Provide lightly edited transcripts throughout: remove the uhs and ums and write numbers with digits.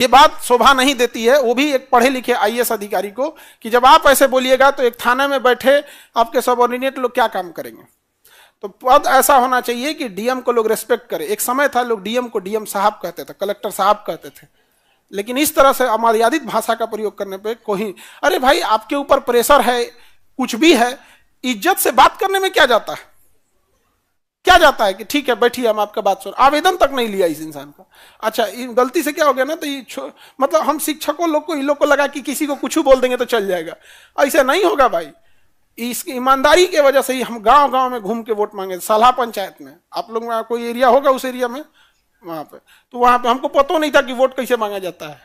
ये बात शोभा नहीं देती है, वो भी एक पढ़े लिखे आईएएस अधिकारी को, कि जब आप ऐसे बोलिएगा तो एक थाने में बैठे आपके सबऑर्डिनेट लोग क्या काम करेंगे। तो पद ऐसा होना चाहिए कि डीएम को लोग रेस्पेक्ट करें। एक समय था लोग डीएम को डीएम साहब कहते थे, कलेक्टर साहब कहते थे, लेकिन इस तरह से अमर्यादित भाषा का प्रयोग करने पे कोई, अरे भाई आपके ऊपर प्रेशर है, कुछ भी है, इज्जत से बात करने में क्या जाता है, क्या जाता है कि ठीक है बैठिए हम आपका बात सुन। आवेदन तक नहीं लिया इस इंसान का। अच्छा गलती से क्या हो गया ना, तो ये मतलब हम शिक्षकों लोग को, इन लोग को लगा कि किसी को कुछ बोल देंगे तो चल जाएगा। ऐसा नहीं होगा भाई। इसकी ईमानदारी की वजह से ही हम गांव गांव में घूम के वोट मांगे। साला पंचायत में आप लोग में कोई एरिया होगा, उस एरिया में वहां पे, तो वहां पे हमको पता नहीं था कि वोट कैसे मांगा जाता है,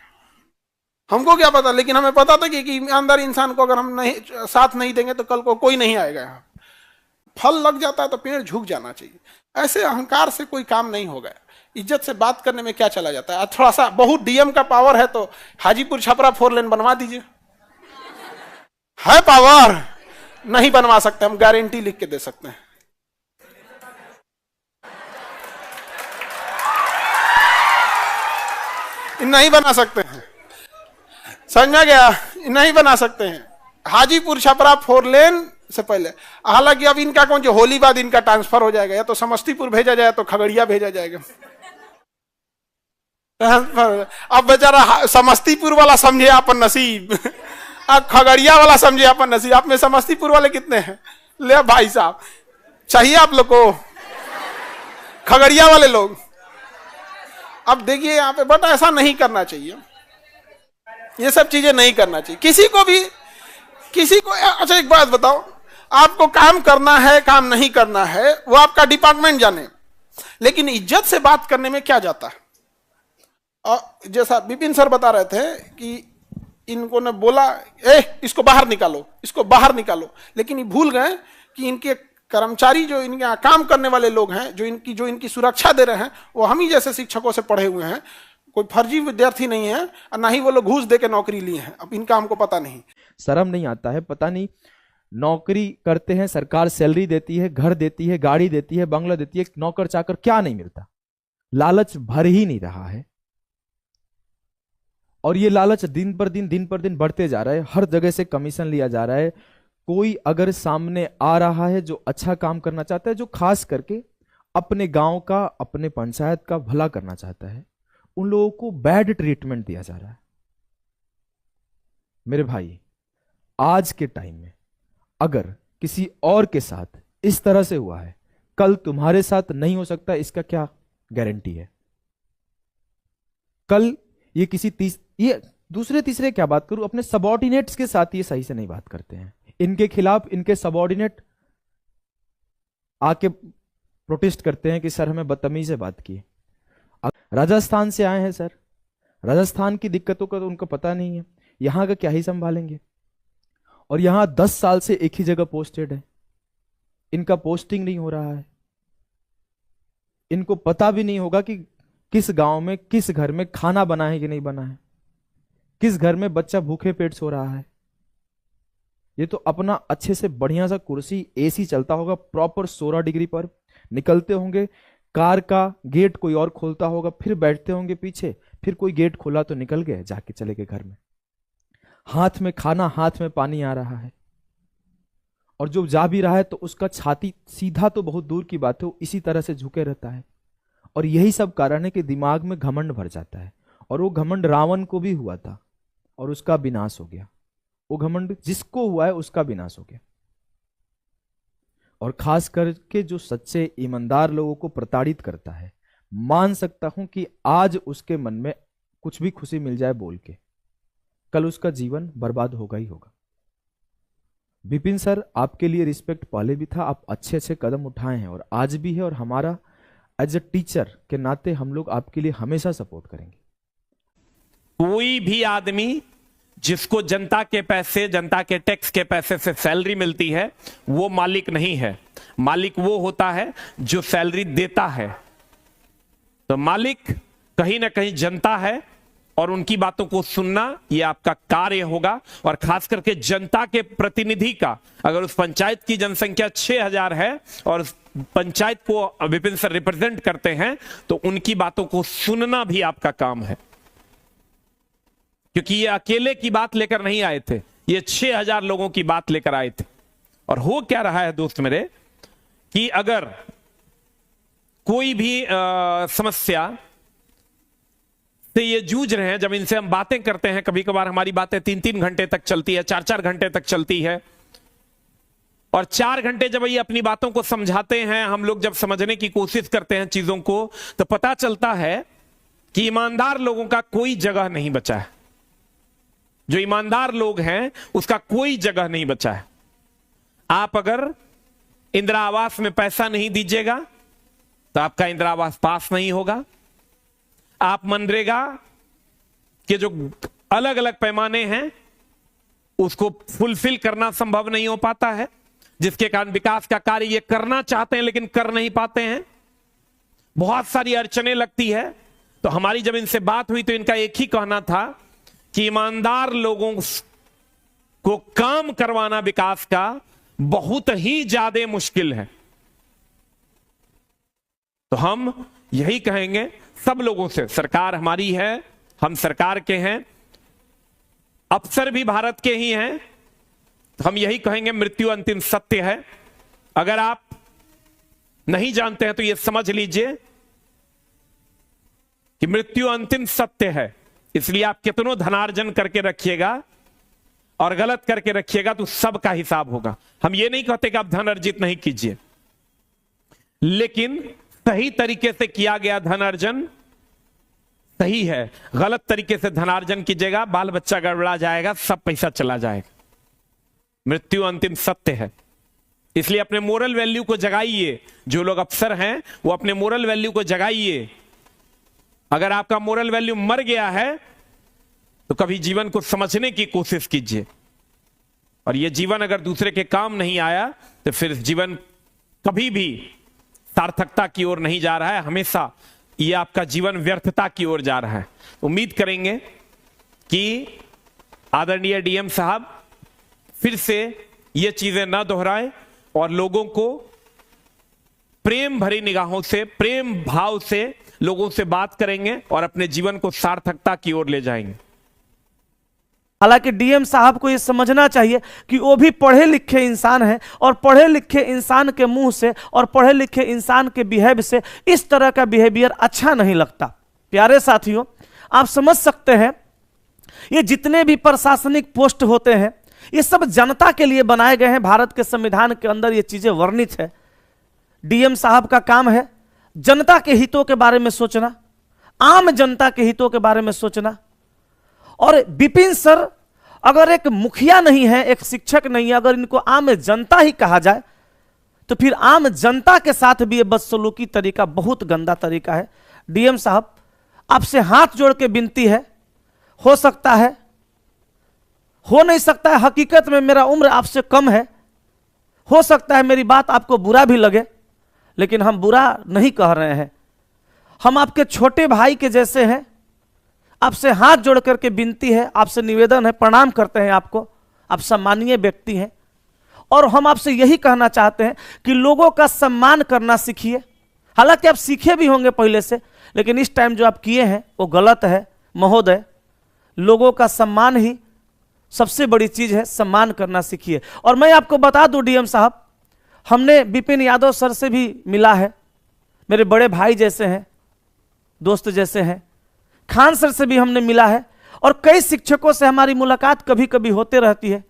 हमको क्या पता। लेकिन हमें पता था कि ईमानदार इंसान को अगर हम नहीं साथ नहीं देंगे तो कल को कोई नहीं आएगा यहाँ। फल लग जाता है तो पेड़ झुक जाना चाहिए। ऐसे अहंकार से कोई काम नहीं होगा। इज्जत से बात करने में क्या चला जाता है। थोड़ा सा बहुत डीएम का पावर है तो हाजीपुर छपरा 4 लेन बनवा दीजिए। है पावर, नहीं बनवा सकते, हम गारंटी लिख के दे सकते हैं। नहीं बना सकते हैं, समझ में गया, नहीं बना सकते हैं। हाजीपुर छपरा 4 लेन से पहले, हालांकि अब इनका कौन, जो होली बाद इनका ट्रांसफर हो जाएगा, या तो समस्तीपुर भेजा जाए तो खगड़िया भेजा जाएगा। अब बेचारा समस्तीपुर वाला समझे अपन नसीब, अब खगड़िया वाला समझे अपन नसीब। आप में समस्तीपुर वाले कितने हैं? ले भाई साहब, चाहिए आप लोग को खगड़िया वाले लोग। अब देखिए यहाँ पे, बट ऐसा नहीं करना चाहिए, ये सब चीजें नहीं करना चाहिए किसी को भी, किसी को। अच्छा एक बात बताओ, आपको काम करना है काम नहीं करना है वो आपका डिपार्टमेंट जाने, लेकिन इज्जत से बात करने में क्या जाता है। और जैसा विपिन सर बता रहे थे कि इनको ने बोला इसको बाहर निकालो, इसको बाहर निकालो, लेकिन ये भूल गए कि इनके कर्मचारी जो इनके यहाँ काम करने वाले लोग हैं, जो इनकी सुरक्षा दे रहे हैं, वो हम ही जैसे शिक्षकों से पढ़े हुए हैं। कोई फर्जी विद्यार्थी नहीं है और ना ही वो लोग घूस दे के नौकरी लिए हैं। अब इनका हमको पता नहीं, शर्म नहीं आता है, पता नहीं नौकरी करते हैं, सरकार सैलरी देती है, घर देती है, गाड़ी देती है, बंगला देती है, नौकर चाकर क्या नहीं मिलता। लालच भर ही नहीं रहा है, और ये लालच दिन पर दिन बढ़ते जा रहा है। हर जगह से कमीशन लिया जा रहा है। कोई अगर सामने आ रहा है जो अच्छा काम करना चाहता है, जो खास करके अपने गांव का, अपने पंचायत का भला करना चाहता है, उन लोगों को बैड ट्रीटमेंट दिया जा रहा है। मेरे भाई, आज के टाइम में अगर किसी और के साथ इस तरह से हुआ है, कल तुम्हारे साथ नहीं हो सकता, इसका क्या गारंटी है। कल ये किसी ये दूसरे तीसरे क्या बात करूं, अपने सबऑर्डिनेट्स के साथ ये सही से नहीं बात करते हैं। इनके खिलाफ इनके सबऑर्डिनेट आके प्रोटेस्ट करते हैं कि सर हमें बदतमीजी से बात की। राजस्थान से आए हैं सर, राजस्थान की दिक्कतों का तो उनको पता नहीं है, यहां का क्या ही संभालेंगे। और यहां 10 साल से एक ही जगह पोस्टेड है, इनका पोस्टिंग नहीं हो रहा है। इनको पता भी नहीं होगा कि किस गांव में, किस घर में खाना बना है कि नहीं बना है, किस घर में बच्चा भूखे पेट सो रहा है। ये तो अपना अच्छे से बढ़िया सा कुर्सी, एसी चलता होगा प्रॉपर 16 डिग्री पर, निकलते होंगे, कार का गेट कोई और खोलता होगा, फिर बैठते होंगे पीछे, फिर कोई गेट खोला तो निकल गए, जाके चले गए घर में। हाथ में खाना, हाथ में पानी आ रहा है, और जो जा भी रहा है तो उसका छाती सीधा तो बहुत दूर की बात है, वो इसी तरह से झुके रहता है। और यही सब कारण है कि दिमाग में घमंड भर जाता है। और वो घमंड रावण को भी हुआ था और उसका विनाश हो गया। वो घमंड जिसको हुआ है उसका विनाश हो गया। और खास करके जो सच्चे ईमानदार लोगों को प्रताड़ित करता है, मान सकता हूं कि आज उसके मन में कुछ भी खुशी मिल जाए बोल के, कल उसका जीवन बर्बाद होगा ही होगा। विपिन सर, आपके लिए रिस्पेक्ट पहले भी था, आप अच्छे अच्छे कदम उठाए हैं और आज भी है, और हमारा एज ए टीचर के नाते हम लोग आपके लिए हमेशा सपोर्ट करेंगे। कोई भी आदमी जिसको जनता के पैसे, जनता के टैक्स के पैसे से सैलरी मिलती है, वो मालिक नहीं है। मालिक वो होता है जो सैलरी देता है। तो मालिक कहीं ना कहीं जनता है, और उनकी बातों को सुनना ये आपका कार्य होगा। और खास करके जनता के प्रतिनिधि का, अगर उस पंचायत की जनसंख्या 6000 है और उस पंचायत को विपिन सर रिप्रेजेंट करते हैं, तो उनकी बातों को सुनना भी आपका काम है। क्योंकि ये अकेले की बात लेकर नहीं आए थे, ये 6000 लोगों की बात लेकर आए थे। और हो क्या रहा है दोस्त मेरे कि अगर कोई भी समस्या से ये जूझ रहे हैं, जब इनसे हम बातें करते हैं, कभी कभार हमारी बातें 3-3 घंटे तक चलती है, 4-4 घंटे तक चलती है, और 4 घंटे जब ये अपनी बातों को समझाते हैं, हम लोग जब समझने की कोशिश करते हैं चीजों को, तो पता चलता है कि ईमानदार लोगों का कोई जगह नहीं बचा है। जो ईमानदार लोग हैं उसका कोई जगह नहीं बचा है। आप अगर इंदिरा आवास में पैसा नहीं दीजिएगा तो आपका इंदिरा आवास पास नहीं होगा। आप मनरेगा के जो अलग अलग पैमाने हैं उसको फुलफिल करना संभव नहीं हो पाता है, जिसके कारण विकास का कार्य ये करना चाहते हैं लेकिन कर नहीं पाते हैं। बहुत सारी अड़चनें लगती है। तो हमारी जब इनसे बात हुई तो इनका एक ही कहना था कि ईमानदार लोगों को काम करवाना विकास का बहुत ही ज्यादा मुश्किल है। तो हम यही कहेंगे सब लोगों से, सरकार हमारी है, हम सरकार के हैं, अफसर भी भारत के ही हैं, हम यही कहेंगे मृत्यु अंतिम सत्य है। अगर आप नहीं जानते हैं तो यह समझ लीजिए कि मृत्यु अंतिम सत्य है। इसलिए आप कितनों धनार्जन करके रखिएगा और गलत करके रखिएगा तो सबका हिसाब होगा। हम ये नहीं कहते कि आप धन अर्जित नहीं कीजिए, लेकिन सही तरीके से किया गया धन अर्जन सही है। गलत तरीके से धनार्जन कीजिएगा, बाल बच्चा गड़बड़ा जाएगा, सब पैसा चला जाएगा। मृत्यु अंतिम सत्य है। इसलिए अपने मोरल वैल्यू को जगाइए। जो लोग अफसर हैं वो अपने मोरल वैल्यू को जगाइए। अगर आपका मोरल वैल्यू मर गया है तो कभी जीवन को समझने की कोशिश कीजिए। और यह जीवन अगर दूसरे के काम नहीं आया तो फिर जीवन कभी भी सार्थकता की ओर नहीं जा रहा है, हमेशा यह आपका जीवन व्यर्थता की ओर जा रहा है। उम्मीद करेंगे कि आदरणीय डीएम साहब फिर से ये चीजें ना दोहराएं और लोगों को प्रेम भरी निगाहों से, प्रेम भाव से लोगों से बात करेंगे और अपने जीवन को सार्थकता की ओर ले जाएंगे। हालांकि डीएम साहब को यह समझना चाहिए कि वो भी पढ़े लिखे इंसान हैं और पढ़े लिखे इंसान के मुंह से और पढ़े लिखे इंसान के बिहेव से इस तरह का बिहेवियर अच्छा नहीं लगता। प्यारे साथियों, आप समझ सकते हैं ये जितने भी प्रशासनिक पोस्ट होते हैं ये सब जनता के लिए बनाए गए हैं। भारत के संविधान के अंदर ये चीजें वर्णित है। डीएम साहब का काम है जनता के हितों के बारे में सोचना, आम जनता के हितों के बारे में सोचना। और विपिन सर अगर एक मुखिया नहीं है, एक शिक्षक नहीं है, अगर इनको आम जनता ही कहा जाए तो फिर आम जनता के साथ भी ये बदसलूकी तरीका बहुत गंदा तरीका है। डीएम साहब, आपसे हाथ जोड़ के विनती है, हो सकता है, हो नहीं सकता है, हकीकत में मेरा उम्र आपसे कम है, हो सकता है मेरी बात आपको बुरा भी लगे, लेकिन हम बुरा नहीं कह रहे हैं। हम आपके छोटे भाई के जैसे हैं। आपसे हाथ जोड़ करके विनती है, आपसे निवेदन है, प्रणाम करते हैं आपको, आप सम्मानीय व्यक्ति हैं। और हम आपसे यही कहना चाहते हैं कि लोगों का सम्मान करना सीखिए। हालांकि आप सीखे भी होंगे पहले से, लेकिन इस टाइम जो आप किए हैं वो गलत है महोदय। लोगों का सम्मान ही सबसे बड़ी चीज है, सम्मान करना सीखिए। और मैं आपको बता दूं डीएम साहब, हमने विपिन यादव सर से भी मिला है, मेरे बड़े भाई जैसे हैं, दोस्त जैसे हैं। खान सर से भी हमने मिला है और कई शिक्षकों से हमारी मुलाकात कभी कभी होते रहती है।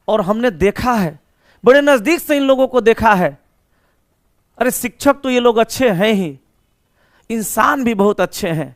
और हमने देखा है, बड़े नजदीक से इन लोगों को देखा है। अरे शिक्षक तो ये लोग अच्छे हैं ही, इंसान भी बहुत अच्छे हैं।